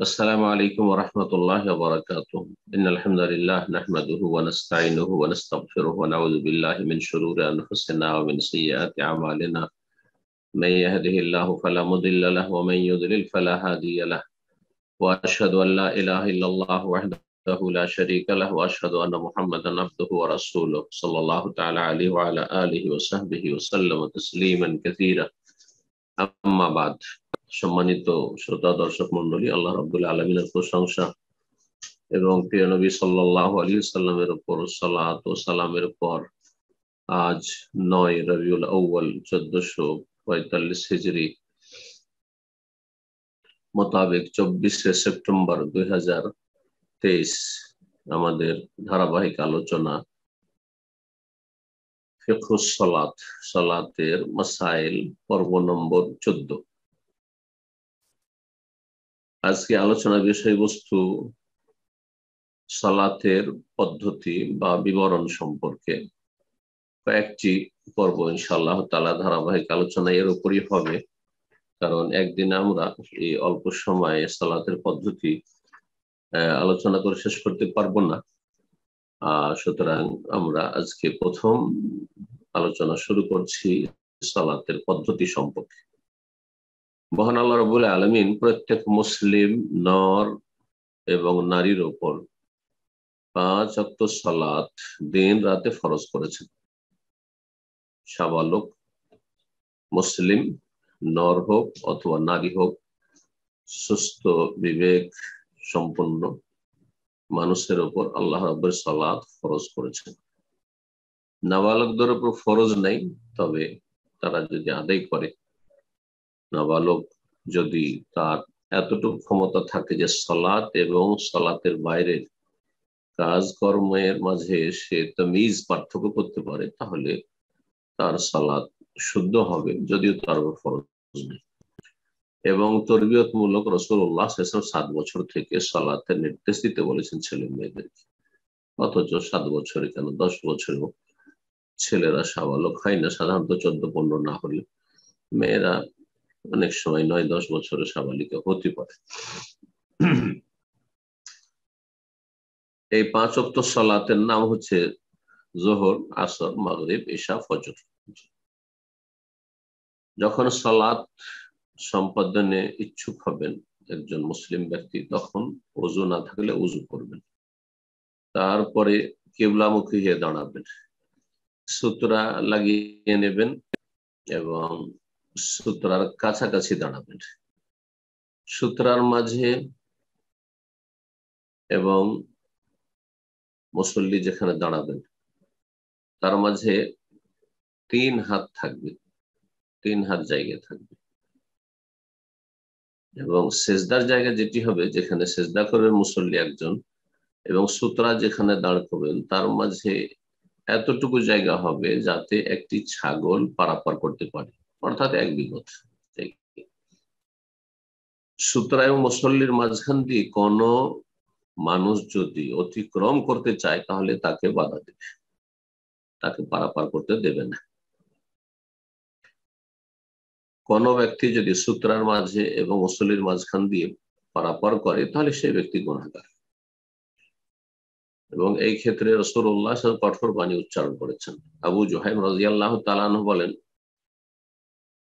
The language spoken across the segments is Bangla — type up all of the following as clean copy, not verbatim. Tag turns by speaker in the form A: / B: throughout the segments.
A: السلام عليكم ورحمة الله وبركاته. إن الحمد لله نحمده ونستعينه ونستغفره ونعوذ بالله من شرور أنفسنا ومن سيئات أعمالنا. من يهده الله فلا مضل له ومن يضلل فلا هادي له. وأشهد أن لا إله إلا الله وحده لا شريك له وأشهد أن محمدا عبده ورسوله صلى الله تعالى عليه وعلى آله وصحبه وسلم تسليما كثيرا. আম্মা বাদ। সম্মানিত শ্রোতা দর্শক মন্ডলী, আল্লাহ রাব্বুল আলামিনের প্রশংসা এবং প্রিয় নবী সাল্লাল্লাহু আলাইহি ওয়াসাল্লামের উপর সালাত ও সালামের পর আজ 9 রবিউল আউয়াল 1445 হিজরি মোতাবেক 24 সেপ্টেম্বর 2023 আমাদের ধারাবাহিক আলোচনা ফিকহুস সালাত, সালাতের মাসাইল, পর্ব নম্বর 14। আজকে আলোচনার বিষয়বস্তু সালাতের পদ্ধতি বা বিবরণ সম্পর্কে। কয়েকটি পর্ব ইনশাআল্লাহ তাআলা ধারাবাহিক আলোচনা এর উপরই হবে, কারণ একদিন আমরা এই অল্প সময়ে সালাতের পদ্ধতি আলোচনা করে শেষ করতে পারবো না। সুতরাং আমরা আজকে প্রথম আলোচনা শুরু করছি সালাতের পদ্ধতি সম্পর্কে। মহান আল্লাহ রাব্বুল আলামিন প্রত্যেক মুসলিম নর এবং নারীর উপর 5 ওয়াক্ত সালাত দিন রাতে ফরজ করেছেন। সাবালক মুসলিম নর হোক অথবা নারী হোক, সুস্থ বিবেক সম্পন্ন মানুষের উপর আল্লাহ রাব্বুল সালাত ফরজ করেছেন। নাবালকদের উপর ফরজ নেই, তবে তারা যদি আদায় করে, নাবালক যদি তার এতটুকু ক্ষমতা থাকে যে সালাত এবং সালাতের বাইরের কাজকর্মের মাঝে সে তামিজ পার্থক্য করতে পারে, তাহলে তার সালাত শুদ্ধ হবে, যদিও তার উপর ফরজ নেই। এবং তরবিয়তমূলক রাসূলুল্লাহ সাল্লাল্লাহু আলাইহি ওয়াসাল্লাম 7 বছর থেকে সালাতের নির্দেশ দিতে বলেছেন ছেলে মেয়েদেরকে, অথচ 7 বছরে কেন 10 বছরেও ছেলেরা সাবালক হয় না। সাধারণত 14-15 না হলে মেয়েরা অনেক সময় 9-10 বছরের সাবালিকা হতে পারে। এই 5 ওয়াক্ত সালাতের নাম হচ্ছে যোহর, আসর, মাগরিব, ইশা, ফজর। যখন সালাত সম্পাদনে ইচ্ছুক হবেন একজন মুসলিম ব্যক্তি, তখন ওযু না থাকলে ওযু করবেন, তারপরে কিবলামুখী হয়ে দাঁড়াবেন, সুতরা লাগিয়ে নেবেন এবং সুতরার কাছাকাছি দাঁড়াবেন। সুতরার মাঝে এবং মুসল্লি যেখানে দাঁড়াবেন তার মাঝে 3 হাত থাকবে, 3 হাত জায়গা থাকবে। এবং সেজদার জায়গা যেটি হবে, যেখানে সেজদা করবে মুসল্লি একজন, এবং সুতরা যেখানে দাঁড় করবেন তার মাঝে এতটুকু জায়গা হবে যাতে একটি ছাগল পারাপার করতে পারে, অর্থাৎ 1 বিঘত। সুতরা এবং মুসল্লির মাঝখান দিয়ে কোনো মানুষ যদি অতিক্রম করতে চায়, তাহলে তাকে বাধা দেবে, তাকে পারাপার করতে দেবে না। কোন ব্যক্তি যদি সূত্রার মাঝে এবং মুসল্লির মাঝখান দিয়ে পারাপার করে, তাহলে সেই ব্যক্তি গুনাহগার। এবং এই ক্ষেত্রে রাসূলুল্লাহ সাল্লাল্লাহু আলাইহি ওয়াসাল্লাম কঠোর বাণী উচ্চারণ করেছেন। আবু জুহাইম রাদিয়াল্লাহু তাআলা আনহু বলেন,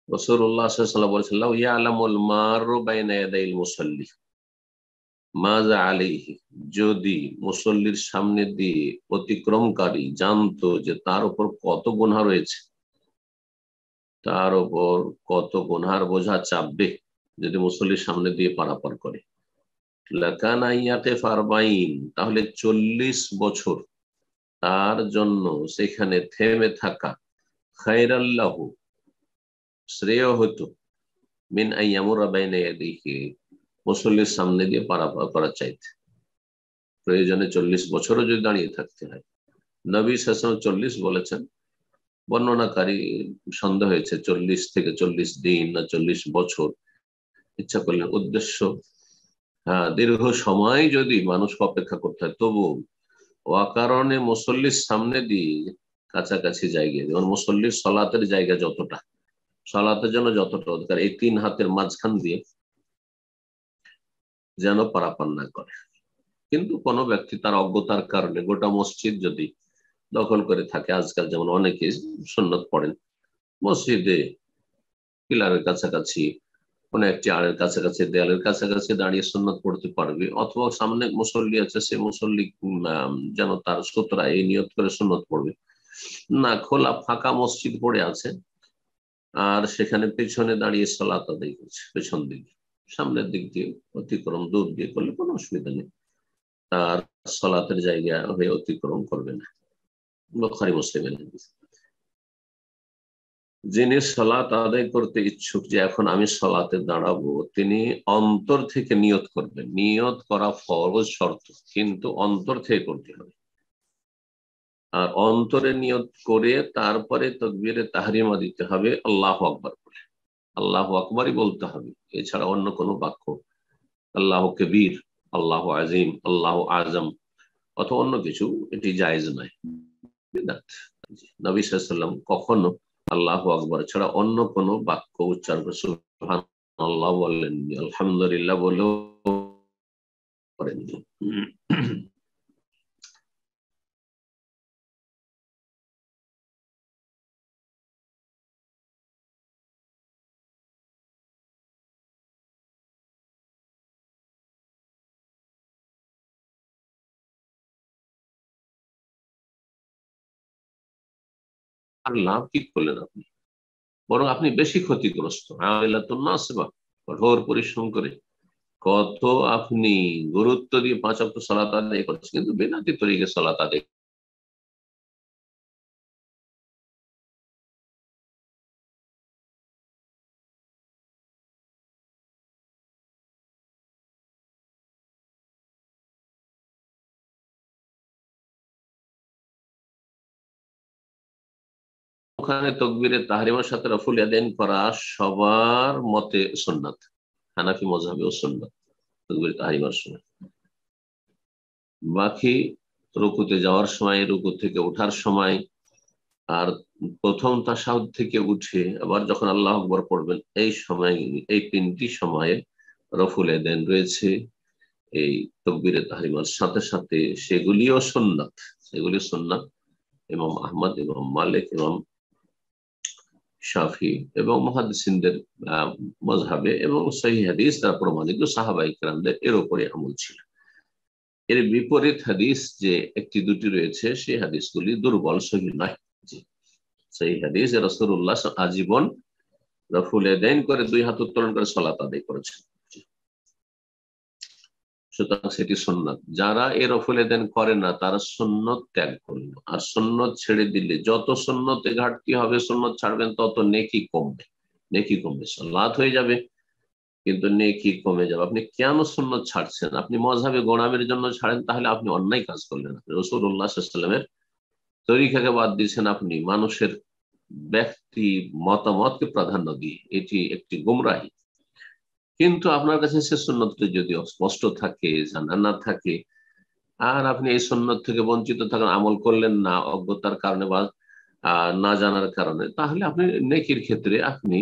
A: রাসূলুল্লাহ সাল্লাল্লাহু আলাইহি ওয়াসাল্লাম বলেছেন, লাউ ইয়ালামুল মারু বাইনা ইয়াদাইল মুসাল্লি মাজা আলাইহি, যদি মুসল্লির সামনে দিয়ে অতিক্রমকারী জানতো যে তার উপর কত গুনাহ রয়েছে, তার উপর কত গুনার বোঝা চাপবে যদি মুসল্লির সামনে দিয়ে পারাপার করে, লাকানা ইয়াকিফ 40, তাহলে 40 বছর তার জন্য সেখানে থেমে থাকা খায়রাল লাহু, শ্রেয় হতো, মিন আইয়ামুরা বাইনা ইয়াদিহি, মুসল্লির সামনে দিয়ে পারাপার করার চাইতে। প্রয়োজনে 40 বছরও যদি দাঁড়িয়ে থাকতে হয়। নবী সাল্লাল্লাহু আলাইহি ওয়াসাল্লাম 40 বলেছেন, বর্ণনাকারী সন্দেহ হয়েছে 40 থেকে 40 দিন না 40 বছর ইচ্ছা করলেন। উদ্দেশ্য, দীর্ঘ সময় যদি মানুষকে অপেক্ষা করতে হয়, তবু অকারণে মুসল্লির সামনে দিয়ে কাছাকাছি জায়গায়, যেমন মুসল্লির সালাতের জায়গা যতটা, সালাতের জন্য যতটা অধিকার, এই 3 হাতের মাঝখান দিয়ে যেন পারাপার না করে। কিন্তু কোনো ব্যক্তি তার অজ্ঞতার কারণে গোটা মসজিদ যদি দখল করে থাকে, আজকাল যেমন অনেকে সুন্নত পড়েন মসজিদে পিলারের কাছাকাছি, কোন একটি আড়ের কাছাকাছি, দেয়ালের কাছাকাছি দাঁড়িয়ে সুন্নত পড়তে পারবে, অথবা সামনে মুসল্লি আছে, সে মুসল্লি যেন তার সুতরা এই নিয়ত করে সুন্নত পড়বে না। খোলা ফাঁকা মসজিদ পড়ে আছে আর সেখানে পেছনে দাঁড়িয়ে সালাত আদায় করছে, পেছন দিকে, সামনের দিক দিয়ে অতিক্রম দূর দিয়ে করলে কোনো অসুবিধা নেই, তার সালাতের জায়গা হয়ে অতিক্রম করবে না। বুখারী মুসলিমের হাদিস। যিনি সালাত আদায় করতে ইচ্ছুক যে এখন আমি সালাতে দাঁড়াবো, তিনি অন্তর থেকে নিয়ত করবেন। নিয়ত করা ফরজ শর্ত, কিন্তু অন্তর থেকে করতে হবে। আর অন্তরে নিয়ত করে তারপরে তাকবীরে তাহরিমা দিতে হবে আল্লাহু আকবার বলে। আল্লাহু আকবারই বলতে হবে, এছাড়া অন্য কোনো বাক্য আল্লাহু কবীর, আল্লাহু আজিম, আল্লাহু আজম অথবা অন্য কিছু এটি জায়েজ নয়, বিদআত। নবী সাল্লাল্লাহু আলাইহি ওয়াসাল্লাম কখনো আল্লাহু আকবার ছাড়া অন্য কোনো বাক্য উচ্চারণ করে সুবহানাল্লাহ বলেননি, আলহামদুলিল্লাহ বলেও করেননি। আর লাভ কি করলেন আপনি? বরং আপনি বেশি ক্ষতিগ্রস্ত। কঠোর পরিশ্রম করে কত আপনি গুরুত্ব দিয়ে 5 ওয়াক্ত সালাত আদায় করছেন, কিন্তু বেনাতি তরিকে সালাত আদায়। ওখানে তকবীরে তাহরিমার সাথে রফুল ইয়াদাইন করা সবার মতে সুন্নাত, হানাফি মাযহাবেও সুন্নাত তকবীরে তাহরিমার সময়। বাকি রুকুতে যাওয়ার সময়, রুকু থেকে ওঠার সময়, আর প্রথম তাশাহুদ থেকে উঠে আবার যখন আল্লাহু আকবার পড়বেন, এই সময়, এই 3টি সময়ে রফুল ইয়াদাইন রয়েছে এই তাকবীরে তাহরিমার সাথে সাথে, সেগুলিও সুন্নাত। সেগুলি সুন্নাত ইমাম আহমদ, ইমাম মালিক, ইমাম শাফি এবং মুহাদ্দিসিনদের মাযহাবে এবং সহিহ হাদিস দ্বারা প্রমাণিত সাহাবায়ে কেরামদের এর উপরে আমল ছিল। এর বিপরীত হাদিস যে একটি দুটি রয়েছে, সেই হাদিসগুলি দুর্বল, সহিহ নয়। জি, সহিহ হাদিস রাসূলুল্লাহ আজীবন রফুল ইয়াদাইন করে 2 হাত উত্তোলন করে সালাত আদায় করেছেন। সুতরাং সেটি সুন্নাত। যারা এর রফুল ইয়াদাইন করে না তারা সুন্নত ত্যাগ করলো। আর সুন্নত ছেড়ে দিলে যত সুন্নতে ঘাটতি হবে, সুন্নত ছাড়বেন তত নেকি কমবে। নেকি কমবে, সালাত হয়ে যাবে কিন্তু নেকি কমে যাবে। আপনি কেন সুন্নত ছাড়ছেন? আপনি মযহাবে গোলামের জন্য ছাড়েন, তাহলে আপনি অন্যায় কাজ করলেন। রাসূলুল্লাহ সাল্লাল্লাহু আলাইহি ওয়াসাল্লামের তরিকাকে বাদ দিয়েছেন আপনি মানুষের ব্যক্তি মতামতকে প্রাধান্য দিয়ে, এটি একটি গুমরাহি। কিন্তু আপনার কাছে সে সুন্নতটি যদি স্পষ্ট থাকে, জানা না থাকে, আর আপনি এই সুন্নত থেকে বঞ্চিত থাকেন, আমল করলেন না অজ্ঞতার কারণে বা না জানার কারণে, তাহলে আপনি নেকির ক্ষেত্রে আপনি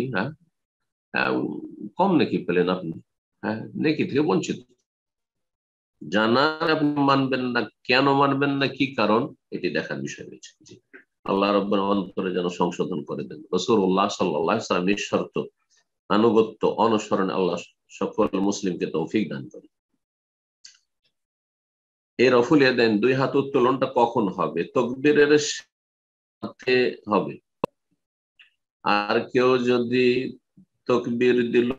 A: কম নেকি পেলেন, আপনি নেকি থেকে বঞ্চিত। জানার আপনি মানবেন না, কেন মানবেন না, কি কারণ, এটি দেখার বিষয় রয়েছে। জি, আল্লাহ রাব্বুল অন্তরে যেন সংশোধন করে দেন। রাসূলুল্লাহ সাল্লাল্লাহু আলাইহি ওয়াসাল্লাম নিঃশর্ত আনুগত্য অনুসরণ আল্লাহ সকল মুসলিমকে তৌফিক দান করেন। এই রফুল ইয়াদাইন 2 হাত উত্তোলনটা কখন হবে? তাকবীরের সাথে হবে। আর কেউ যদি তাকবীর দিল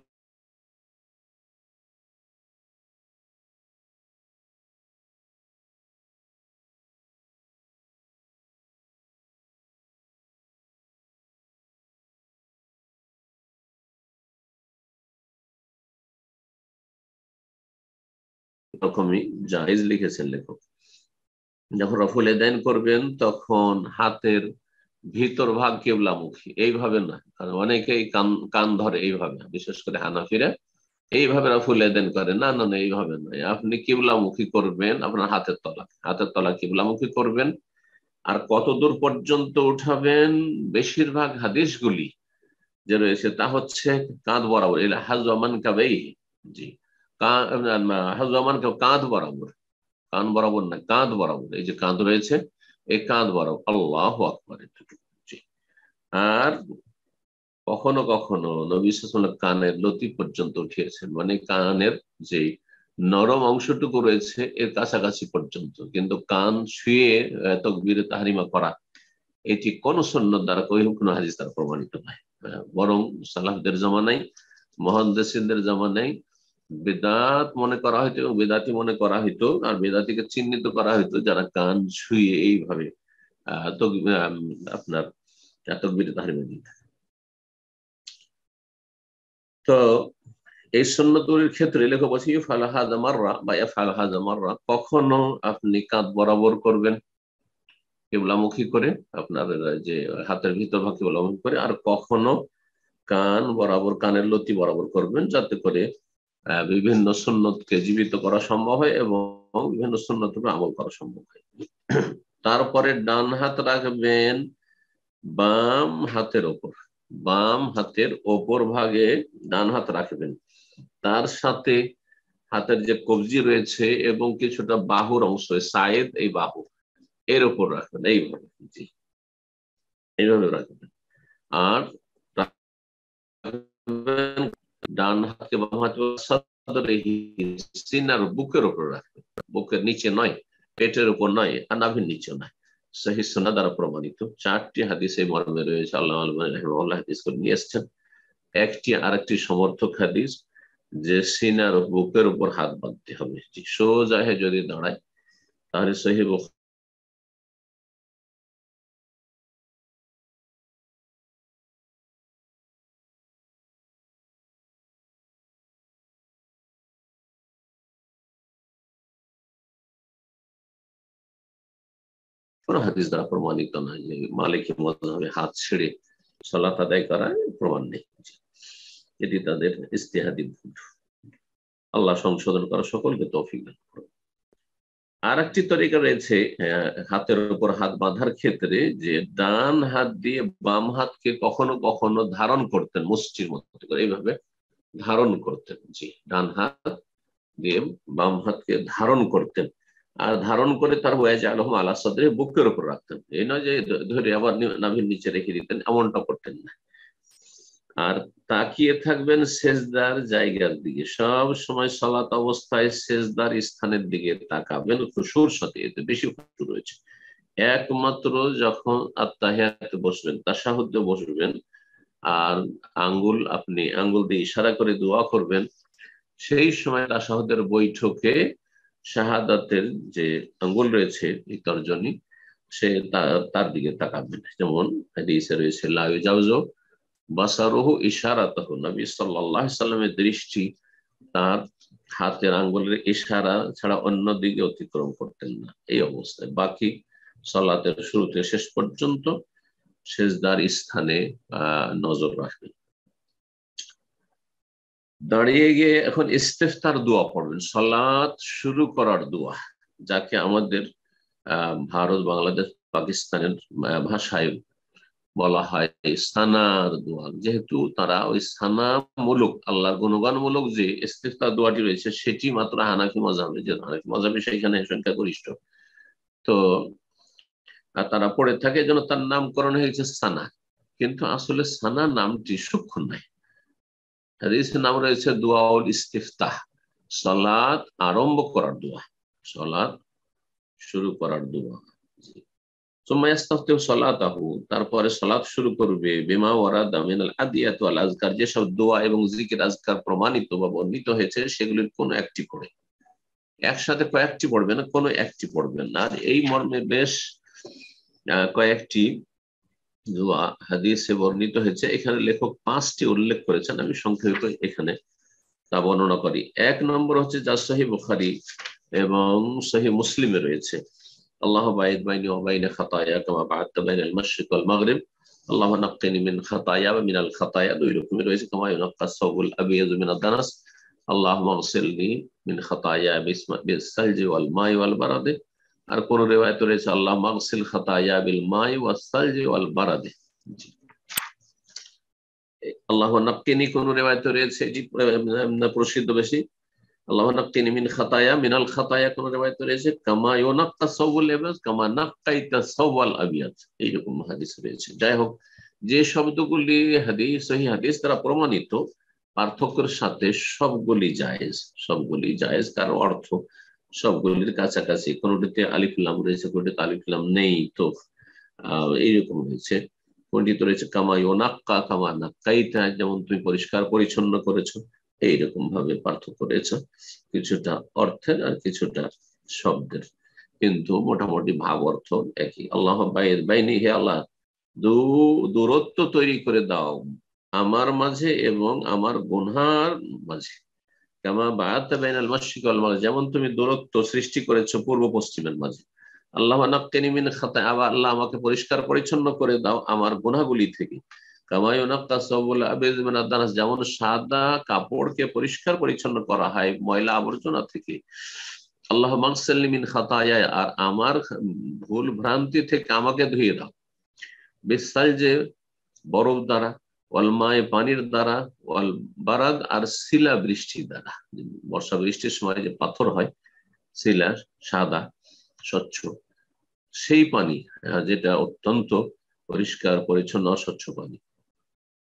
A: এরকমই জায়েজ লিখেছেন লেখক। যখন রফুল ইয়াদাইন করবেন তখন হাতের ভিতর ভাগ কিবলামুখী, এইভাবে না। কারণ অনেকেই কান ধরে এইভাবে, বিশেষ করে হানাফিরা এইভাবে রফুল ইয়াদাইন করে। না না না, এইভাবে নয়। আপনি কিবলামুখী করবেন, আপনার হাতের তলা কিবলামুখী করবেন। আর কত দূর পর্যন্ত উঠাবেন? বেশিরভাগ হাদিসগুলি যে রয়েছে তা হচ্ছে কাঁধ বরাবর, ইলা হাযওয়া মানকাবাইহি। জি, হাজুয়ামান কাঁধ বরাবর, কান বরাবর না, কাঁধ বরাবর, এই যে কাঁধ রয়েছে এই কাঁধ বরাবর, আল্লাহু আকবার। আর কখনো কখনো নবী সাল্লাল্লাহু আলাইহি ওয়াসাল্লাম কানের লতি পর্যন্ত উঠিয়েছেন, মানে কানের যে নরম অংশটুকু রয়েছে এর কাছাকাছি পর্যন্ত, কিন্তু কান ছুঁয়ে তাকবীরে তাহরিমা করা এটি কোন সুন্নত দ্বারা কোন হাদিস দ্বারা প্রমাণিত নয়। বরং সালাফদের জামানায়, মুহাদ্দিসিনদের জামানায় বেদাত মনে করা হইতো এবং বেদাতি মনে করা হইতো, আর বেদাতিকে চিহ্নিত করা হইতো যারা কান ছুঁয়ে এইভাবে আপনার তাকবীরে তাহরিমা দিত। তো এই সুন্নতের ক্ষেত্রে লেখক বলছি ফালাহাযা মাররা বা ইয়াফআলহাযা মাররা, কখনো আপনি কাঁধ বরাবর করবেন কিবলামুখী করে, আপনার যে হাতের ভিতর ভাগ কিবলামুখী করে, আর কখনো কান বরাবর, কানের লতি বরাবর করবেন, যাতে করে বিভিন্ন সুন্নতকে জীবিত করা সম্ভব হয় এবং বিভিন্ন সুন্নতের উপর আমল করা সম্ভব হয়। তারপরে ডান হাত রাখবেন বাম হাতের ওপর, বাম হাতের ওপর ভাগে ডান হাত রাখবেন, তার সাথে হাতের যে কবজি রয়েছে এবং কিছুটা বাহুর অংশ, সাইদ, এই বাহু এর উপর রাখবেন, এইভাবে, জি এইভাবে রাখবেন। আর ডান হাতকে বাম হাতে সিনার বুকের উপর রাখবেন, বুকের নিচে নয়, পেটের উপর নয়, আর নাভির নিচে নয়। সহি সুন্নাহ দ্বারা প্রমাণিত 4টি হাদিস এই মর্মে রয়েছে, আল্লাহ রাহিমাহুল্লাহ হাদিস করে নিয়ে এসেছেন। একটি আরেকটি সমর্থক হাদিস যে সিনার বুকের উপর হাত বাঁধতে হবে, সোজা হয়ে যদি দাঁড়ায় তাহলে সহি কোন হাদিস দ্বারা প্রমাণিত নয় যে মালিকি মাযহাবে হাত ছেড়ে সালাত আদায় করা প্রমাণ নেই। এটি তাদের ইজতিহাদি ভুল। আল্লাহ সংশোধন করা সকলকে তৌফিক দান করুন। আর একটি তরিকা রয়েছে হাতের উপর হাত বাঁধার ক্ষেত্রে, যে ডান হাত দিয়ে বাম হাতকে কখনো কখনো ধারণ করতেন, মুষ্টির মতো করে এইভাবে ধারণ করতেন। জি, ডান হাত দিয়ে বাম হাতকে ধারণ করতেন, আর ধারণ করে তার ওয়াজআলহু আলা সাদরি, বুকের উপর রাখতেন। এই নয় যে ধরে আবার নাভির নিচে রেখে দিতেন, এমনটা করতেন না। আর তাকিয়ে থাকবেন সেজদার জায়গার দিকে, সব সময় সালাত অবস্থায় সেজদার স্থানের দিকে তাকাবেন খুশুর সাথে, এতে বেশি খুশু রয়েছে। একমাত্র যখন আত্তাহিয়াতে বসবেন, তাশাহুদে বসবেন, আর আপনি আঙ্গুল দিয়ে ইশারা করে দোয়া করবেন, সেই সময় তাশাহুদের বৈঠকে শাহাদাতের যে আঙ্গুল রয়েছে এই তর্জনী, সে তার দিকে তাকাবেন। যেমন হাদিসে রয়েছে লা ইউজাউযু বাসারুহু ইশারাতাহু, নবী সাল্লাল্লাহু আলাইহি সাল্লামের দৃষ্টি তার হাতের আঙ্গুলের ইশারা ছাড়া অন্য দিকে অতিক্রম করতেন না। এই অবস্থায় বাকি সালাতের শুরু থেকে শেষ পর্যন্ত সেজদার স্থানে নজর রাখবেন। দাঁড়িয়ে গিয়ে এখন ইস্তেফতার দোয়া পড়বেন, সালাত শুরু করার দোয়া, যাকে আমাদের ভারত, বাংলাদেশ, পাকিস্তানের ভাষায় বলা হয় সানার দোয়া। যেহেতু তারা ওই সানামূলক, আল্লাহর গুণগানমূলক যে ইস্তিফতার দোয়াটি রয়েছে সেটি মাত্র হানাফি মাযহাবে, যে হানাফি মাযহাবে সেখানে সংখ্যাগরিষ্ঠ, তো তারা পড়ে থাকে, যেন তার নামকরণ হয়েছে সানা। কিন্তু আসলে সানা নামটি সূক্ষ্ম নয়, হাদিসের নাম রয়েছে দোয়াউল ইস্তিফতাহ, সালাত আরম্ভ করার দোয়া, সালাত শুরু করার দোয়া। তারপরে সালাত শুরু করবে বিমা ওয়ারাদা মিনাল আদিয়াত ওয়াল আযকার, যেসব দোয়া এবং জিকির আযকার প্রমাণিত বা বর্ণিত হয়েছে সেগুলির কোন একটি পড়ে, একসাথে কয়েকটি পড়বে না, কোনো একটি পড়বেন না। আর এই মর্মে বেশ কয়েকটি দোয়া হাদিসে বর্ণিত হয়েছে, এখানে লেখক 5টি উল্লেখ করেছেন, আমি সংক্ষেপে এখানে তা বর্ণনা করি। 1 নম্বর হচ্ছে যা সহিহ বুখারী এবং সহিহ মুসলিমে রয়েছে, আল্লাহ বাইদ বাইনি ওয়া বাইনা খাতায়া কামা বা'আদতা বাইনাল মাশরিক ওয়াল মাগরিব, আল্লাহ নাক্কিনি মিন খাতায়া ওয়া মিনাল খাতায়া, দুই রকমের রয়েছে, কামা ইউনাক্কাস সাওবুল আবিয়াযু মিনাদ দানাস, আল্লাহুম্মা ইগসিলনি মিন খাতায়া বিস-সালজি ওয়াল মাই ওয়াল বারাদে। আর কোন রিওয়ায়াতে রয়েছে আল্লাহুম্মা ইগসিল খাতায়া বিল মাই ওয়াস সালজি ওয়াল বারাদে। আল্লাহ নাক্কিনি কোন রিওয়ায়াতে রয়েছে, এটি প্রসিদ্ধ বেশি, আল্লাহ নাক্কিনি মিন খাতায়া, মিনাল খাতায়া কোন রিওয়ায়াতে রয়েছে কামা ইউনাক্কা সাওবুল আবিয়াদ কামা নাক্কাইতা সাওবাল আবিয়াদ, এইরকম হাদিস রয়েছে। যাই হোক, যে শব্দগুলি হাদিস, সহিহ হাদিস দ্বারা প্রমাণিত, পার্থক্যের সাথে সবগুলি জায়েজ, সবগুলি জায়েজ, কারণ অর্থ সবগুলির কাছাকাছি। কোনটিতে আলিফ লাম রয়েছে, কোনটিতে আলিফ লাম নেই, তো এইরকম হয়েছে। কোনটিতে রয়েছে কামা ইউনাক্কা কামা নাক্কাইতা, যেমন তুমি পরিষ্কার পরিচ্ছন্ন করেছো, এইরকম ভাবে পার্থক্য রয়েছে, কিছুটা অর্থের আর কিছুটা শব্দের, কিন্তু মোটামুটি ভাব অর্থ একই। আল্লাহ বাইনি, হে আল্লাহ, দূরত্ব তৈরি করে দাও আমার মাঝে এবং আমার গুনহার মাঝে। কামা বায়াতা বাইনাল মাশরিক ওয়াল মাগরিব, যেমন তুমি দূরত্ব সৃষ্টি করেছো পূর্ব পশ্চিমের মাঝে। আল্লাহ নাক্কিনি মিন খাতায়া, আবার আল্লাহ আমাকে পরিষ্কার পরিচ্ছন্ন করে দাও আমার গুনাহগুলি থেকে। কামা ইউনাক্কা সাওবুল আবিয়াদ মিনাদ দানাস, যেমন সাদা কাপড়কে পরিষ্কার পরিচ্ছন্ন করা হয় ময়লা আবর্জনা থেকে। আল্লাহ মাগসিলনি মিন খাতায়া, আর আমার ভুল ভ্রান্তি থেকে আমাকে ধুয়ে দাও। বিসাল, যে বরফ দ্বারা, ওয়াল মায়ে পানির দ্বারা, ওয়াল বারাদ আর শিলা বৃষ্টির দ্বারা। বর্ষা বৃষ্টির সময় যে পাথর হয় শিলা, সাদা স্বচ্ছ, সেই পানি, যেটা অত্যন্ত পরিষ্কার পরিচ্ছন্ন স্বচ্ছ পানি।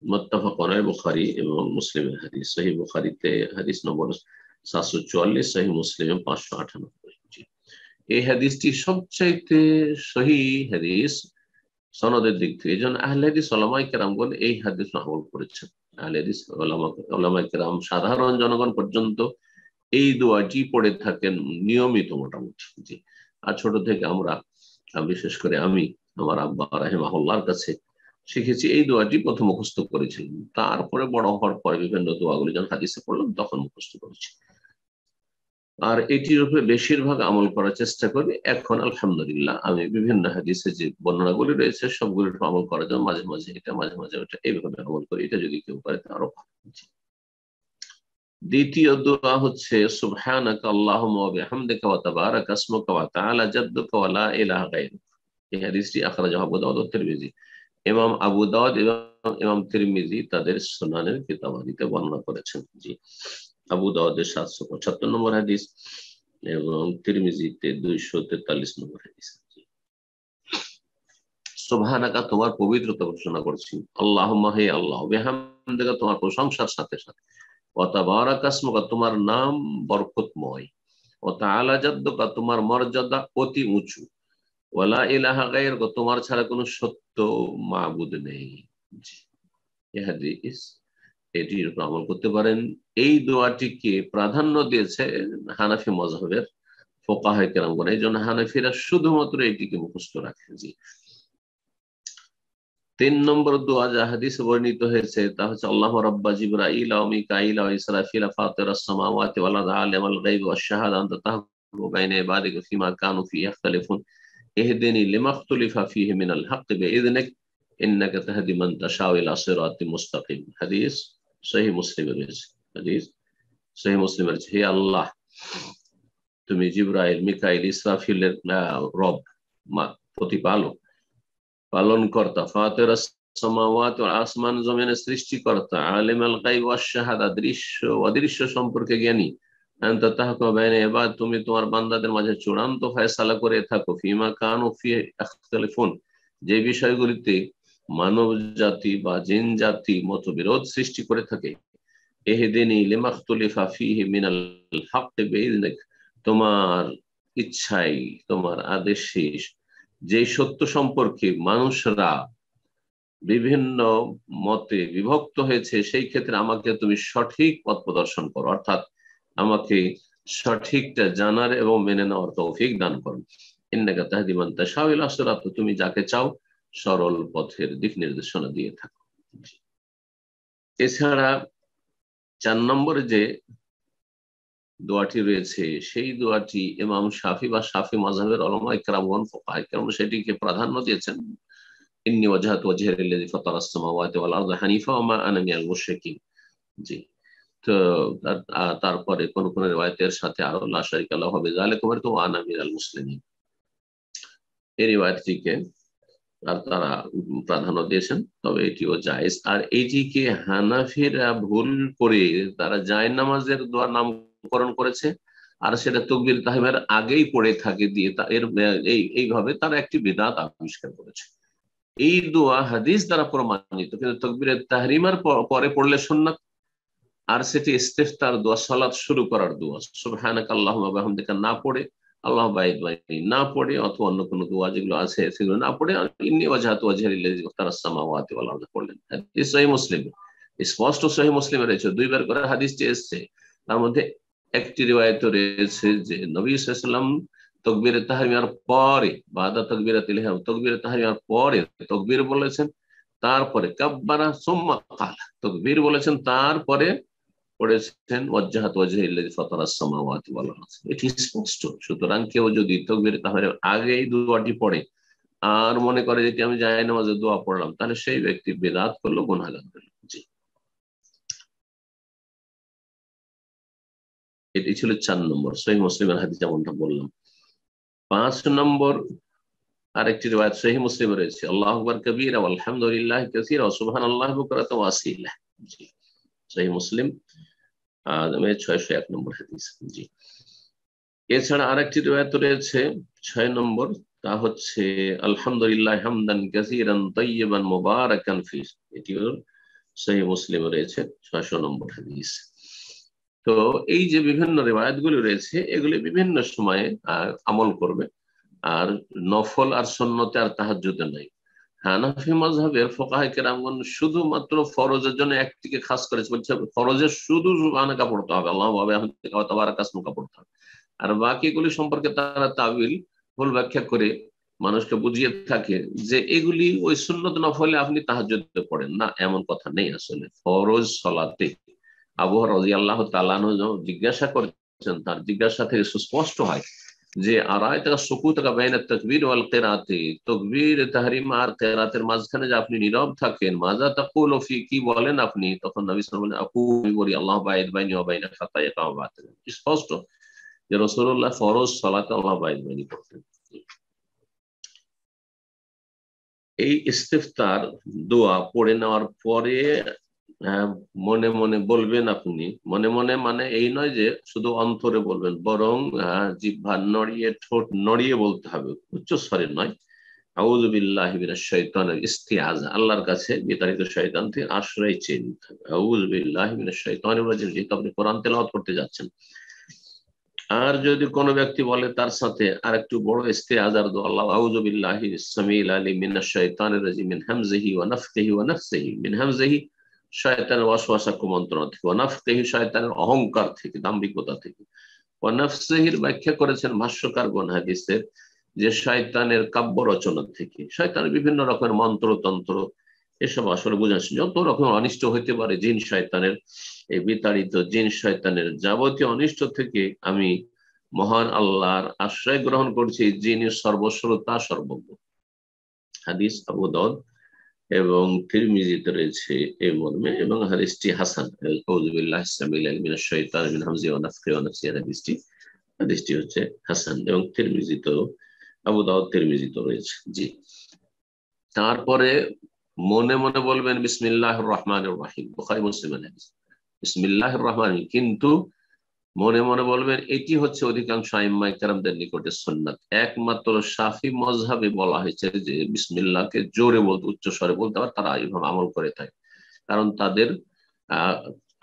A: মুত্তাফাকুন আলাইহি, বুখারী এবং মুসলিমের হাদিস। সহিহ বুখারীতে হাদিস নম্বর 744, সহিহ মুসলিমে 598। এই হাদিসটি সবচাইতে সহিহ হাদিস সনদের দিক থেকে। এই জন্য আহলে হাদিস উলামায়ে কেরামগণ এই হাদিস আমল করেছেন। আহলে হাদিস উলামায়ে কেরাম, সাধারণ জনগণ পর্যন্ত এই দোয়াটি পড়ে থাকেন নিয়মিত মোটামুটি। জি। আর ছোট থেকে আমরা, বিশেষ করে আমি আমার আব্বা রাহিমাহুল্লাহর কাছে শিখেছি, এই দোয়াটি প্রথম মুখস্থ করেছিলাম, তারপরে বড় হওয়ার পরে বিভিন্ন দোয়াগুলি যখন হাদিসে পড়লাম তখন মুখস্থ করেছি, আর এটির উপরে বেশিরভাগ আমল করার চেষ্টা করি। এখন আলহামদুলিল্লাহ আমি বিভিন্ন হাদিসে যে বর্ণনাগুলি রয়েছে সবগুলির আমল করার জন্য মাঝে মাঝে এটা, মাঝে মাঝে ওটা, এইভাবে আমল করি। এটা যদি কেউ করে আরো ভালো। দ্বিতীয় দোয়া হচ্ছে সুবহানাকা আল্লাহুম্মা ওয়া বিহামদিকা ওয়া তাবারাকা ইসমুকা ওয়া তাআলা জাদ্দুকা ওয়া লা ইলাহা গায়রুক। এই হাদিসটি আখরাজাহু আবু দাউদ ও তিরমিজি। ইমাম আবু দাউদ এবং ইমাম তিরমিজি তাদের সুনানের কিতাবাদিতে বর্ণনা করেছেন। জি। আবু দাউদের 775 নম্বর হাদিস এবং তিরমিজিতে 243 নম্বর হাদিস। সুবহানাকা, তোমার পবিত্রতা ঘোষণা করছি, আল্লাহুম্মা, হে আল্লাহ, বিহামদিকা, তোমার প্রশংসার সাথে সাথে, ওয়া তাবারাকা ইসমুকা, তোমার নাম বরকতময়, ওয়া তাআলা জাদ্দুকা, তোমার মর্যাদা অতি উঁচু, ওয়া লা ইলাহা গায়রুকা, তোমার ছাড়া কোনো সত্য মাবুদ নেই। এই হাদিস, এটির উপর আমল করতে পারেন। এই দোয়াটিকে প্রাধান্য দিয়েছে হানাফি মাযহাবের ফুকাহায়ে কেরামগণ, এই জন্য হানাফিরা শুধুমাত্র এটিকে মুখস্থ রাখে। জি। 3 নম্বর দোয়া যা হাদিসে বর্ণিত হয়েছে তা হচ্ছে আল্লাহুম্মা রাব্বা জিবরাইল ওয়া মিকাইল ওয়া ইসরাফিল ফাতিরাস সামাওয়াতি ওয়াল আরদি আলিমাল গায়বি ওয়াশ শাহাদা আনতা তাহকুমু বাইনা ইবাদিকা ফিমা কানু ফিহি ইখতালিফুন ইহদিনি লিমা ইখতালাফা ফিহি মিনাল হাক্কি বিইذنিক ইন্নাকা তাহদি মান তাশাউ ইলা সিরাতিম মুস্তাকিম। হাদিস সহিহ মুসলিমে রয়েছে। হাদিস সহিহ মুসলিমে রয়েছে, হে আল্লাহ, তুমি জিবরাইল, মিকাইল, ইসরাফিলের রব, প্রতিপালক, পালন কর্তা, ফাতিরাস সামাওয়াতি ওয়াল, আসমান জমিনের সৃষ্টিকর্তা, আলিমাল গায়ব ওয়াশ শাহাদা, দৃশ্য অদৃশ্য সম্পর্কে জ্ঞানী, আনতা তাহকুমু বাইনা ইবাদ, তুমি তোমার বান্দাদের মাঝে চূড়ান্ত ফয়সালা করে থাকো, ফিমা কানু ফিহি ইখতালিফুন, যে বিষয়গুলিতে মানব জাতি বা জিন জাতি মতবিরোধ সৃষ্টি করে থাকে, ইহদিনি লিমা ইখতালাফা ফিহি মিনাল হাক্কি বিইذনিক, তোমার ইচ্ছাই, তোমার আদেশে যে সত্য সম্পর্কে মানুষরা বিভিন্ন মতে বিভক্ত হয়েছে, সেই ক্ষেত্রে আমাকে তুমি সঠিক পথ প্রদর্শন করো, অর্থাৎ আমাকে সঠিকটা জানার এবং মেনে নেওয়ার তৌফিক দান করো। ইন্নাকা তাহদি মান তাশাউ ইলা সিরাত, তুমি যাকে চাও সরল পথের দিক নির্দেশনা দিয়ে থাকো। এছাড়া 4 নম্বরে যে দোয়াটি রয়েছে সেই দোয়াটি ইমাম শাফি বা শাফি মাযহাবের উলামায়ে কেরামগণ, ফুকাহায়ে কেরাম সেটিকে প্রাধান্য দিয়েছেন। ইন্নী ওয়াজহাতু ওয়াজহিয়া লিল্লাযী ফাতারাস সামাওয়াতি ওয়াল আরদা হানিফা ওয়া মা আনা মিনাল মুশরিকিন। জি। তো তারপরে কোন কোন রিওয়ায়াতের সাথে আরো লা শারিকা লাহু বিযালিকা ওয়া আনা মিনাল মুসলিমিন, এই রিওয়ায়াতটিকে আর তারা প্রাধান্য দিয়েছেন, তবে এটিও জায়েজ। আর এইটিকে হানাফিরা ভুল করে তারা জায়নামাজের দোয়া নামকরণ করেছে, আর সেটা তাকবীর তাহরিমার আগেই পড়ে থাকে দিয়ে এইভাবে তারা একটি বিদআত আবিষ্কার করেছে। এই দোয়া হাদিস দ্বারা প্রমাণিত, কিন্তু তাকবীরে তাহরিমার পরে পড়লে সুন্নাত। আর সেটি ইস্তিফতার দোয়া, সালাত শুরু করার দোয়া, সুবহানাকা আল্লাহুম্মা ওয়া বিহামদিকা না পড়ে, আল্লাহ বাইদ বাইনি না পড়ে, অথবা অন্য কোনো দোয়া যেগুলো আছে সেগুলো না পড়ে ইন্নী ওয়াজহাতু ওয়াজহিয়া লিল্লাযী ফাতারাস সামাওয়াতি ওয়াল আরদ পড়লেন। হাদিস সহিহ মুসলিম, স্পষ্ট সহিহ মুসলিমে রয়েছে, দুইবার করে হাদিসটি এসেছে। তার মধ্যে একটি রিওয়ায়াতে রয়েছে যে নবী সাল্লাল্লাহু আলাইহি ওয়াসাল্লাম তাকবীরে তাহরিমার পরে, বাদা তাকবীরাতিল ইহরাম, তাকবীরে তাহরিমার পরে তাকবীর বলেছেন, তারপরে কাব্বারা সুম্মা ক্বালা, তাকবীর বলেছেন, তারপরে পড়েছেন ওয়াজ্জাহাতু ওয়াজহিয়া লিল্লাযী ফাতারাস সামাওয়াতি ওয়াল আরদ। এটি স্পষ্ট। সুতরাং কেউ যদি তাকবীর তাহরিমার আগে এই দোয়াটি পড়ে আর মনে করে যে আমি জায়নামাজে দোয়া পড়লাম, তাহলে সেই ব্যক্তি বিদআত করলো, গুনাহগার হলো। জি, এটি ছিল 4 নম্বর সহিহ মুসলিমের হাদিস, যেমনটা বললাম। 5 নম্বর আরেকটি রিওয়ায়াত সহিহ মুসলিমে রয়েছে, আল্লাহু আকবার কবীরা ওয়ালহামদুলিল্লাহি কাসীরা ওয়া সুবহানাল্লাহি বুকরাতান ওয়া আসীলা। জি, সহিহ মুসলিম 601 নম্বর হাদিস। জি, এছাড়া আরেকটি রিওয়ায়াত রয়েছে 6 নম্বর, তা হচ্ছে আলহামদুলিল্লাহ হামদান কাসীরান তাইয়িবান মুবারাকান ফি। এটিও সহিহ মুসলিমে রয়েছে 600 নম্বর হাদিস। তো এই যে বিভিন্ন রিওয়ায়াতগুলি রয়েছে, এগুলি বিভিন্ন সময়ে আমল করবে। আর নফল আর সুন্নতে আর তাহাজ্জুদে নাই। হানাফি মাযহাবের ফুকাহায়ে কেরামগণ শুধুমাত্র ফরজের জন্য একটিকে খাস করেছে, বলছে ফরজের শুধু সুবহানাকা পড়তে হবে, আল্লাহু ওয়া তাবারাকা ইসমুকা পড়তে হবে। আর বাকিগুলি সম্পর্কে তারা তাবিল, ভুল ব্যাখ্যা করে মানুষকে বুঝিয়ে থাকে যে এগুলি ওই সুন্নত নফলে আপনি তাহাজ্জুদে পড়েন না, এমন কথা নেই। আসলে ফরজ সালাতে আবু হুরায়রা রাদিয়াল্লাহু তাআলা আনহু জিজ্ঞাসা করছেন, তার জিজ্ঞাসা থেকে সুস্পষ্ট হয় যে আরায়তা সুকুতাকা বাইনা তাকবীর ওয়াল কিরাতি, তাকবীর তাহরিম আর কিরাতের মাঝখানে যে আপনি নীরব থাকেন, মাযা তাকুলু ফি, কি বলেন আপনি? তখন নবী সাল্লাল্লাহু আলাইহি ওয়াসাল্লাম বলেন আকুলু, বলি আল্লাহ বাইদ বাইনি ওয়া বাইনা খাতায়াকা ওয়া বাতিল। স্পষ্ট যে রাসূলুল্লাহ ফরজ সালাতে আল্লাহ বাইদ বাইনি পড়তেন। এই ইস্তিফতার দোয়া পড়ে নেওয়ার পরে মনে মনে বলবেন আপনি, মনে মনে মানে এই নয় যে শুধু অন্তরে বলবেন, বরং জিহ্বা নড়িয়ে, ঠোঁট নড়িয়ে বলতে হবে, উচ্চ স্বরে নয়। আউযু বিল্লাহি মিনাশ শাইতানির, ইস্তিআযা, আল্লাহর কাছে বিতাড়িত শয়তান থেকে আশ্রয় চেয়ে নিতে হবে। আউযু বিল্লাহি মিনাশ শাইতানির রাজিম, যেহেতু আপনি কোরআন তেলাওয়াত করতে যাচ্ছেন। আর যদি কোনো ব্যক্তি বলে তার সাথে আর একটু বড় ইস্তিআযার দোয়া, আল্লাহ আউযু বিল্লাহি সামিল আলিম মিনাশ শাইতানির রাজিম মিন হামজিহি ওয়া নাফখিহি ওয়া নাফসিহি, মিন হামজিহি শয়তানের ওয়াসওয়াসা কুমন্ত্রণা থেকে, ওয়া নাফখিহি শয়তানের অহংকার থেকে, দাম্ভিকতা থেকে, ওয়া নাফসিহির ব্যাখ্যা করেছেন ভাষ্যকারগণ হাদিসের যে শয়তানের কাব্য রচনা থেকে, শয়তানের বিভিন্ন রকমের মন্ত্রতন্ত্র, এসব আসলে বোঝাচ্ছে যত রকম অনিষ্ট হইতে পারে জিন শয়তানের, এই বিতাড়িত জিন শয়তানের যাবতীয় অনিষ্ট থেকে আমি মহান আল্লাহর আশ্রয় গ্রহণ করছি, যিনি সর্বশ্রোতা সর্বজ্ঞ। হাদিস আবু দাউদ এবং তিরমিজিতে রয়েছে এই মর্মে, এবং হাদিসটি হাসান। আউযু বিল্লাহি সামিল আলিম মিনাশ শাইতানির মিন হামজিহি ওয়া নাফখিহি ওয়া নাফসিহি, হাদিসটি হচ্ছে হাসান, এবং তিরমিজিতেও, আবু দাউদ তিরমিজিতেও রয়েছে। জি, তারপরে মনে মনে বলবেন বিসমিল্লাহির রহমানির রহিম, বুখারী মুসলিমের হাদিস, বিসমিল্লাহির রহমানির, কিন্তু মনে মনে বলবেন। এটি হচ্ছে অধিকাংশ আইম্মায়ে কেরামদের নিকটে সুন্নাত। একমাত্র শাফি মাযহাবে বলা হয়েছে যে বিসমিল্লাহকে জোরে বলতে, উচ্চ স্বরে বলতে হবে, তারা এইভাবে আমল করে থাকে। কারণ তাদের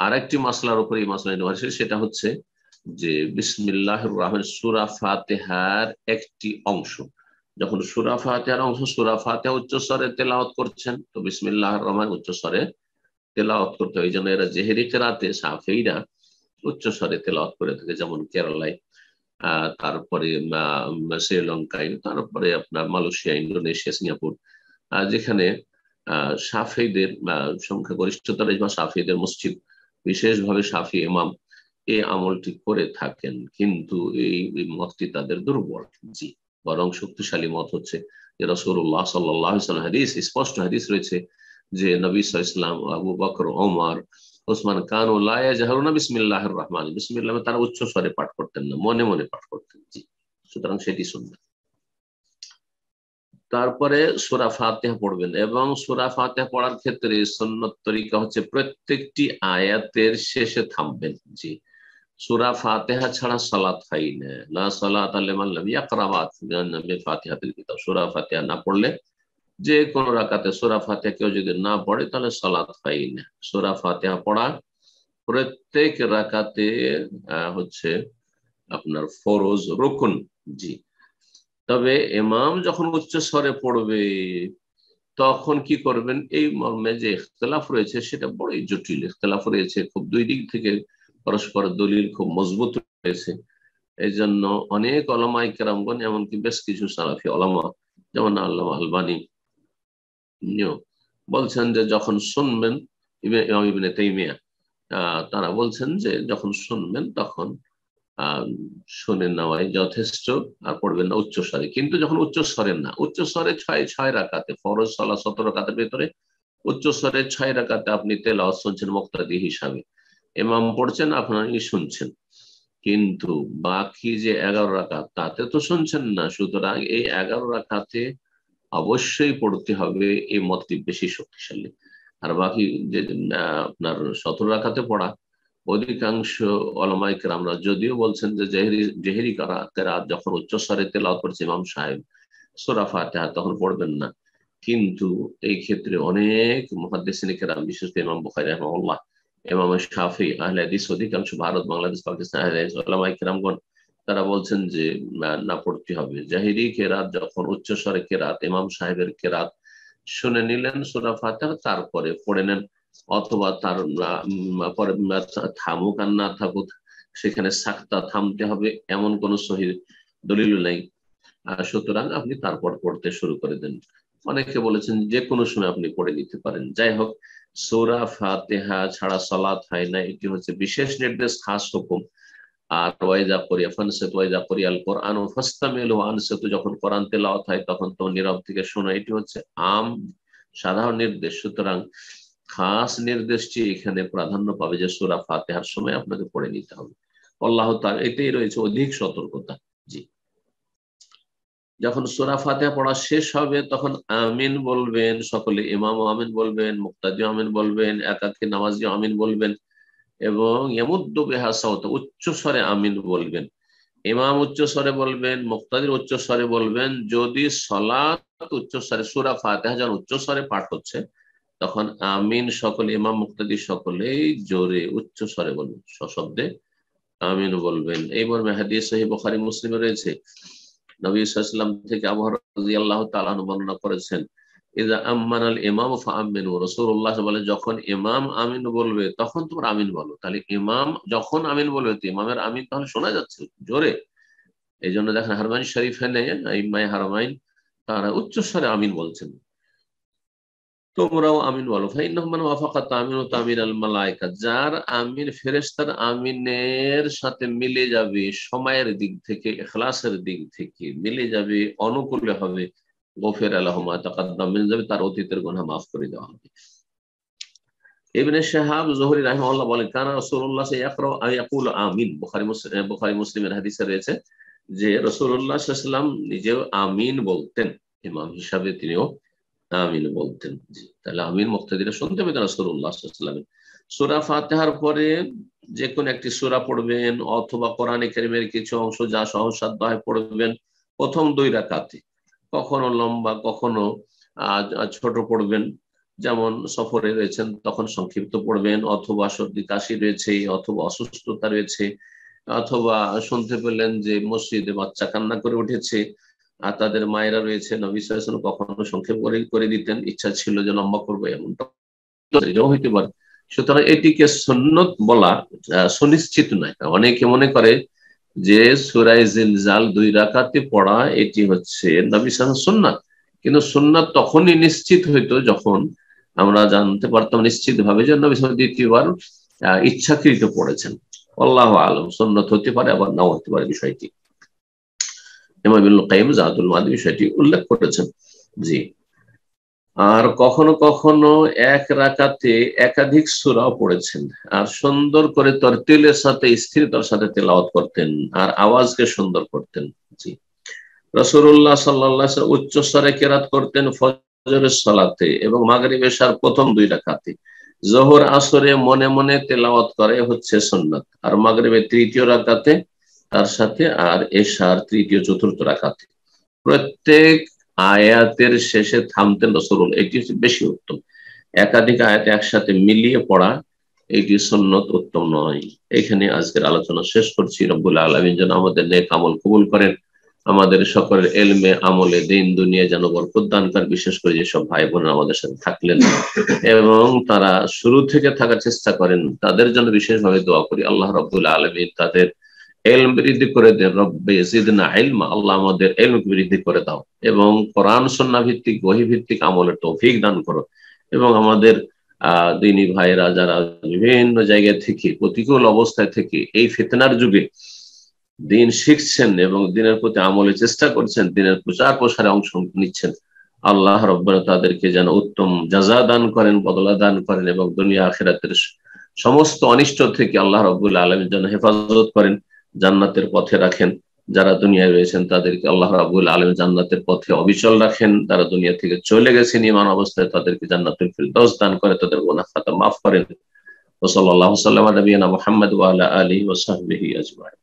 A: আরেকটি মাসলার উপরে এই মাসলা নির্ভর, সেটা হচ্ছে যে বিসমিল্লাহির রহমান সূরা ফাতিহার একটি অংশ। যখন সূরা ফাতিহার অংশ, সূরা ফাতিহা উচ্চ স্বরে তেলাওয়াত করছেন, তো বিসমিল্লাহির রহমান উচ্চ স্বরে তেলাওয়াত করতে হয়। এই জন্য এরা জেহেরি কেরাতে শাফিঈরা উচ্চ স্বরে তেলাওয়াত করে থাকে, যেমন কেরালায়, তারপরে শ্রীলঙ্কায়, তারপরে আপনার মালয়েশিয়া, ইন্দোনেশিয়া, সিঙ্গাপুর, যেখানে শাফিঈদের সংখ্যাগরিষ্ঠতা রয়েছে বা শাফিঈদের মসজিদ, বিশেষভাবে শাফি ইমাম এই আমলটি করে থাকেন। কিন্তু এই মতটি তাদের দুর্বল। জি, বরং শক্তিশালী মত হচ্ছে যে রাসূলুল্লাহ সাল্লাল্লাহু আলাইহি ওয়াসাল্লাম, হাদিস, স্পষ্ট হাদিস রয়েছে যে নবী সাল্লাল্লাহু আলাইহি ওয়াসাল্লাম, আবু বকর, ওমর, ওসমান কানু লা ইয়াজহারুনা বিসমিল্লাহির রহমান, বিসমিল্লাহ তারা উচ্চ স্বরে পাঠ করতেন না, মনে মনে পাঠ করতেন। জি, সুতরাং সেটি সুন্নাত। তারপরে সূরা ফাতিহা পড়বেন, এবং সূরা ফাতিহা পড়ার ক্ষেত্রে সুন্নত তরিকা হচ্ছে প্রত্যেকটি আয়াতের শেষে থামবেন। জি, সূরা ফাতিহা ছাড়া সালাত হয় না। লা সালাতা লিমান লাম ইয়াকরা বিফাতিহাতিল কিতাব। সূরা ফাতিহা না পড়লে, যে কোন রাকাতে সূরা ফাতিহা কেউ যদি না পড়ে তাহলে সালাত হয় না। সূরা ফাতিহা পড়া প্রত্যেক রাকাতে হচ্ছে আপনার ফরজ, রুকুন। জি, তবে ইমাম যখন উচ্চ স্বরে পড়বে তখন কি করবেন, এই মর্মে যে ইখতিলাফ রয়েছে সেটা বড়ই জটিল। ইখতিলাফ রয়েছে খুব, দুই দিক থেকে পরস্পর দলিল খুব মজবুত রয়েছে। এই জন্য অনেক ওলামায়ে কেরামগণ, এমনকি বেশ কিছু সালাফি ওলামা যেমন আল্লামা আলবানী বলছেন যে যখন শুনবেন, ইবনে তাইমিয়া তারা বলছেন যে যখন শুনবেন তখন শুনে নেওয়াই যথেষ্ট, আর পড়বেন না উচ্চ স্বরে। কিন্তু যখন উচ্চ স্বরে না, উচ্চ স্বরে ছয় রাকাতে ফরজ সালাত 17 রাকাতের ভেতরে উচ্চ স্বরে 6 রাকাতে আপনি তেলাওয়াত শুনছেন মুক্তাদি হিসাবে, ইমাম পড়ছেন আপনারা শুনছেন, কিন্তু বাকি যে 11 রাকাত তাতে তো শুনছেন না। সুতরাং এই 11 রাকাতে অবশ্যই পড়তে হবে, এই মতটি বেশি শক্তিশালী। আর বাকি যে আপনার 17 রাকাতে পড়া, অধিকাংশ ওলামায়ে কেরামরা যদিও বলছেন যে জেহেরি কেরাত যখন উচ্চস্বরে তেলাওয়াত করছে ইমাম সাহেব সূরা ফাতিহা তখন পড়বেন না, কিন্তু এই ক্ষেত্রে অনেক মুহাদ্দিসিন কেরাম, বিশেষ করে ইমাম বুখারী রাহিমাহুল্লাহ, ইমাম শাফিঈ, আহলে হাদিস, অধিকাংশ ভারত, বাংলাদেশ, পাকিস্তান আহলে হাদিস ওলামায়ে কেরামগণ তারা বলছেন যে না পড়তে হবে। জাহেরি কেরাত যখন উচ্চস্বরে কেরাত, ইমাম সাহেবের কেরাত শুনে নিলেন সূরা ফাতিহা, তারপরে পড়ে নেন, অথবা তার পরে থামুক আর না থাকুক সেখানে সাক্তা থামতে হবে এমন কোন সহিহ দলিল নেই। সুতরাং আপনি তারপর পড়তে শুরু করে দেন। অনেকে বলেছেন যে কোনো সময় আপনি পড়ে নিতে পারেন। যাই হোক, সূরা ফাতিহা ছাড়া সালাত হয় না, এটি হচ্ছে বিশেষ নির্দেশ, খাস হুকুম। আর ওয়াইজা করিয়া ফানসিত ওয়াইজা করিয়াল কোরআন ও ফাস্তামিলু আনসিতু, যখন কোরআন তেলাওয়াত হয় তখন তো নীরব থেকে শোনা, এটি হচ্ছে আম সাধারণ নির্দেশ। সুতরাং খাস নির্দেশটি এখানে প্রাধান্য পাবে যে সূরা ফাতিহার সময় আপনাকে পড়ে নিতে হবে। আল্লাহ তাআলা এটাই রয়েছে অধিক সতর্কতা। জি, যখন সূরা ফাতিহা পড়া শেষ হবে তখন আমিন বলবেন সকলে, ইমামও আমিন বলবেন, মুক্তাদিও আমিন বলবেন, একাকী নামাজিও আমিন বলবেন, এবং ইয়ামুদ্দু বিহা সাওত, উচ্চ স্বরে আমিন বলবেন। ইমাম উচ্চ স্বরে বলবেন, মুক্তাদির উচ্চ স্বরে বলবেন। যদি সালাত উচ্চ স্বরে, সূরা ফাতিহা যখন উচ্চ স্বরে পাঠ হচ্ছে তখন আমিন সকলে, ইমাম মুক্তাদি সকলেই জোরে উচ্চ স্বরে বলবেন, সশব্দে আমিন বলবেন। এই মর্মে হাদিস সহিহ বুখারী মুসলিমে রয়েছে, নবী সাল্লাল্লাহু আলাইহি ওয়াসাল্লাম থেকে আবু হুরায়রা রাদিয়াল্লাহু তাআলা আনহু বর্ণনা করেছেন, ইযা আম্মানাল ইমাম ফাআমিনু, রাসূলুল্লাহ বলে যখন ইমাম আমিন বলবে তখন তোমরা আমিন বলো। তাহলে ইমাম যখন আমিন বলবে তো ইমামের আমিন তাহলে শোনা যাচ্ছে জোরে। এই জন্য দেখেন হারমাইন শরীফে নেই, ইমায়ে হারমাইন তারা উচ্চ স্বরে আমিন বলছেন, তোমরাও আমিন বলো। ফাইন্নাহু মান ওয়াফাকা তামিনু তামিনাল মালায়েকা, যার আমিন ফেরেশতার আমিনের সাথে মিলে যাবে, সময়ের দিক থেকে, ইখলাসের দিক থেকে মিলে যাবে, অনুকূলে হবে, গফিরা লাহু মা তাকাদ্দাম মিন যাবে, তার অতীতের গুনাহ মাফ করে দেওয়া হবে। ইবনে শাহাব যুহরি রাহিমাহুল্লাহ বলেন, কানা রাসূলুল্লাহ ইয়াকরা আও ইয়াকুলু আমিন। বুখারী মুসলিমের হাদিসে রয়েছে যে রাসূলুল্লাহ সাল্লাল্লাহু আলাইহি ওয়াসাল্লাম নিজেও আমিন বলতেন, ইমাম হিসাবে তিনিও আমিন বলতেন। জি, তাহলে আমিন মুক্তাদিরা শুনতে পেতেন রাসূলুল্লাহ সাল্লাল্লাহু আলাইহি ওয়াসাল্লাম। সূরা ফাতিহার পরে যে কোন একটি সূরা পড়বেন, অথবা কোরআনে কারীমের কিছু অংশ যা সহজসাধ্য হয় পড়বেন প্রথম 2 রাকাতে, কখনো লম্বা কখনো ছোট পড়বেন। যেমন সফরে রয়েছেন তখন সংক্ষিপ্ত পড়বেন, অথবা সর্দি কাশি রয়েছে, অথবা অসুস্থতা রয়েছে, অথবা শুনতে পেলেন যে মসজিদে বাচ্চা কান্না করে উঠেছে আর তাদের মায়েরা রয়েছে, নবী সাল্লাল্লাহু আলাইহি ওয়াসাল্লাম কখনো সংক্ষেপ করে দিতেন, ইচ্ছা ছিল যে লম্বা করবো এমনটা হইতে পারে। সুতরাং এটিকে সুন্নত বলা সুনিশ্চিত নয়। অনেকে মনে করে যে সূরা জিলজাল 2 রাকাতে পড়া এটি হচ্ছে নবী সাল্লাল্লাহু আলাইহি ওয়াসাল্লাম সুন্নাত, কিন্তু সুন্নাত তখনই নিশ্চিত হইতো যখন আমরা জানতে পারতাম নিশ্চিত ভাবে যে নবী সাল্লাল্লাহু আলাইহি ওয়াসাল্লাম দ্বিতীয়বার ইচ্ছাকৃত পড়েছেন। আল্লাহু আ'লাম, সুন্নাত হতে পারে আবার নাও হতে পারে, বিষয়টি ইমাম ইবনুল কাইয়িম যাদুল মাআদ বিষয়টি উল্লেখ করেছেন। জি, আর কখনো কখনো এক রাকাতে একাধিক সূরা পড়েছেন আর সুন্দর করে তরতিলের সাথে, স্থিরতার সাথে তেলাওয়াত করতেন আর আওয়াজকে সুন্দর করতেন। জি, রাসূলুল্লাহ সাল্লাল্লাহু আলাইহি ওয়াসাল্লাম উচ্চ স্বরে কেরাত করতেন ফজরের সালাতে এবং মাগরিব এশার প্রথম 2 রাকাতে। যোহর আসরে মনে মনে তেলাওয়াত করে হচ্ছে সুন্নাত, আর মাগরিবের তৃতীয় রাকাতে তার সাথে, আর এশার তৃতীয় চতুর্থ রাকাতে। প্রত্যেক আয়াতের শেষে থামতেন রাসূলুল্লাহ, এটি হচ্ছে বেশি উত্তম। একাধিক আয়াত একসাথে মিলিয়ে পড়া এটি সুন্নত, উত্তম নয়। এখানে আজকের আলোচনা শেষ করছি। রব্বুল আলামিন যেন আমাদের নেক আমল কবুল করেন, আমাদের সকলের এলমে আমলে দিন দুনিয়া যেন বরকত দান করেন। বিশেষ করে যেসব ভাই বোনেরা আমাদের সাথে থাকলেন এবং তারা শুরু থেকে থাকার চেষ্টা করেন, তাদের জন্য বিশেষভাবে দোয়া করি। আল্লাহ রব্বুল আলামিন তাদের এলম বৃদ্ধি করে দেন। রব্বে জিদনা ইলমা, আল্লাহ আমাদের এলম বৃদ্ধি করে দাও এবং কোরআন সুন্নাহ ভিত্তিক ওহী ভিত্তিক আমলের তৌফিক দান করো। এবং আমাদের দিনী ভাইরা যারা বিভিন্ন জায়গা থেকে প্রতিকূল অবস্থায় থেকে এই ফিতনার যুগে দিন শিখছেন এবং দিনের প্রতি আমলের চেষ্টা করছেন, দিনের প্রচার প্রসারে অংশ নিচ্ছেন, আল্লাহ রব্বুনা তাদেরকে যেন উত্তম জাযা দান করেন, বদলা দান করেন এবং দুনিয়া আখিরাতের সমস্ত অনিষ্ট থেকে আল্লাহ রাব্বুল আলামিন যেন হেফাজত করেন, জান্নাতের পথে রাখেন। যারা দুনিয়ায় রয়েছেন তাদেরকে আল্লাহ রাব্বুল আলামিন জান্নাতের পথে অবিচল রাখেন। তারা দুনিয়া থেকে চলে গেছেন ঈমান অবস্থায়, তাদেরকে জান্নাতুল ফিরদাউস দান করে, তাদের গুনাহ খাতা মাফ করেন। ওয়া সাল্লাল্লাহু আলা নবিয়িনা মুহাম্মদ ওয়া আলা আলিহি ওয়া সাহবিহি আজমাইন।